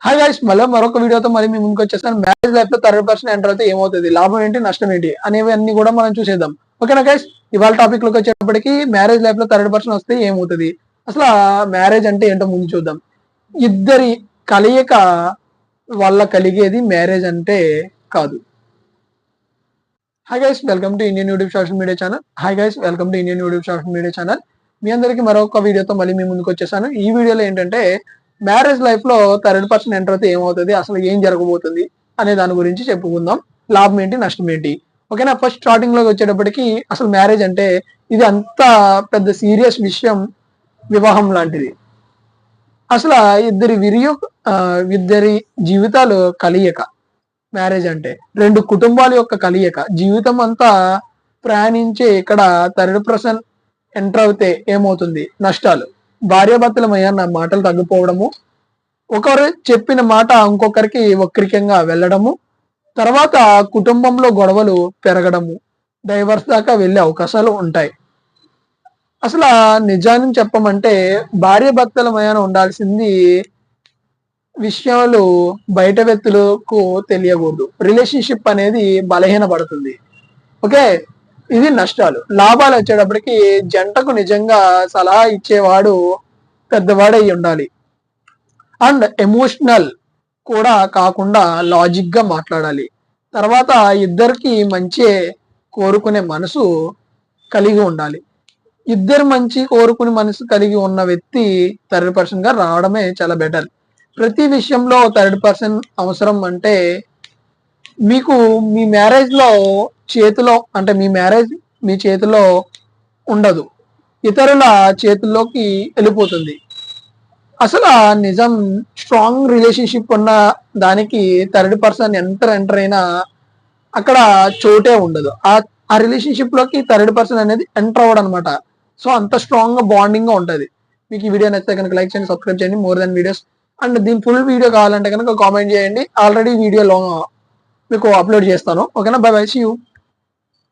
Hi guys, మళ్ళీ మరొక వీడియోతో మళ్ళీ మీ ముందుకు వచ్చేస్తాను. మ్యారేజ్ లైఫ్ లో థర్డ్ పర్సన్ ఎంటర్ అయితే ఏమవుతుంది, లాభం ఏంటి, నష్టం ఏంటి అనేవి అన్ని కూడా మనం చూసేద్దాం. ఓకేనా గైస్? ఇవాళ టాపిక్ లోకి వచ్చేటప్పటికి మ్యారేజ్ లైఫ్ లో థర్డ్ పర్సన్ వస్తే ఏమవుతుంది, అసలు మ్యారేజ్ అంటే ఏంటో ముందు చూద్దాం. ఇద్దరి కలయిక వల్ల కలిగేది మ్యారేజ్ అంటే కాదు. Hi guys, welcome to Indian YouTube social media channel. Hi guys, welcome to Indian YouTube social media channel. మీ అందరికి మరొక వీడియోతో మళ్ళీ మీ ముందుకు వచ్చేసాను. ఈ వీడియోలో ఏంటంటే మ్యారేజ్ లైఫ్ లో థర్డ్ పర్సన్ ఎంటర్ అయితే ఏమవుతుంది, అసలు ఏం జరగబోతుంది అనే దాని గురించి చెప్పుకుందాం. లాభం ఏంటి, నష్టం ఏంటి. ఓకేనా? ఫస్ట్ స్టార్టింగ్ లోకి వచ్చేటప్పటికి అసలు మ్యారేజ్ అంటే ఇది అంత పెద్ద సీరియస్ విషయం, వివాహం లాంటిది. అసలు ఇద్దరి జీవితాలు కలియక మ్యారేజ్ అంటే రెండు కుటుంబాల యొక్క కలియక, జీవితం అంతా ప్రయాణించే ఇక్కడ థర్డ్ పర్సన్ ఎంటర్ అవుతే ఏమవుతుంది, నష్టాలు. భార్యాభర్తల మధ్య మాటలు తగ్గిపోవడము, ఒకరు చెప్పిన మాట ఇంకొకరికి వక్రీకంగా వెళ్ళడము, తర్వాత కుటుంబంలో గొడవలు పెరగడము, డైవర్స్ దాకా వెళ్ళే అవకాశాలు ఉంటాయి. అసలు నిజాన్ని చెప్పమంటే భార్యాభర్తల మధ్య ఉండాల్సింది విషయాలు బయట వ్యక్తులకు తెలియకూడదు. రిలేషన్షిప్ అనేది బలహీనపడుతుంది. ఓకే, ఇది నష్టాలు. లాభాలు వచ్చేటప్పటికి జంటకు నిజంగా సలహా ఇచ్చేవాడు పెద్దవాడై ఉండాలి. అండ్ ఎమోషనల్ కూడా కాకుండా లాజిక్ గా మాట్లాడాలి. తర్వాత ఇద్దరికి మంచి కోరుకునే మనసు కలిగి ఉండాలి. ఇద్దరు మంచి కోరుకునే మనసు కలిగి ఉన్న వ్యక్తి థర్డ్ పర్సన్ గా రావడమే చాలా బెటర్. ప్రతి విషయంలో థర్డ్ పర్సన్ అవసరం. అంటే మీకు మీ మ్యారేజ్ లో చేతిలో, అంటే మీ చేతిలో ఉండదు, ఇతరుల చేతుల్లోకి వెళ్ళిపోతుంది. అసలు నిజం స్ట్రాంగ్ రిలేషన్షిప్ ఉన్న దానికి థర్డ్ పర్సన్ ఎంటర్ అయినా అక్కడ చోటే ఉండదు. ఆ రిలేషన్షిప్ లోకి థర్డ్ పర్సన్ అనేది ఎంటర్ అవ్వడం అనమాట. సో అంత స్ట్రాంగ్ గా బాండింగ్ గా ఉంటది. మీకు ఈ వీడియో నచ్చితే కనుక లైక్ చేయండి, సబ్స్క్రైబ్ చేయండి. More than videos. అండ్ దీని ఫుల్ వీడియో కావాలంటే కనుక కామెంట్ చేయండి. ఆల్రెడీ వీడియోలో మీకు అప్లోడ్ చేస్తాను. ఓకేనా? Bye bye, see you.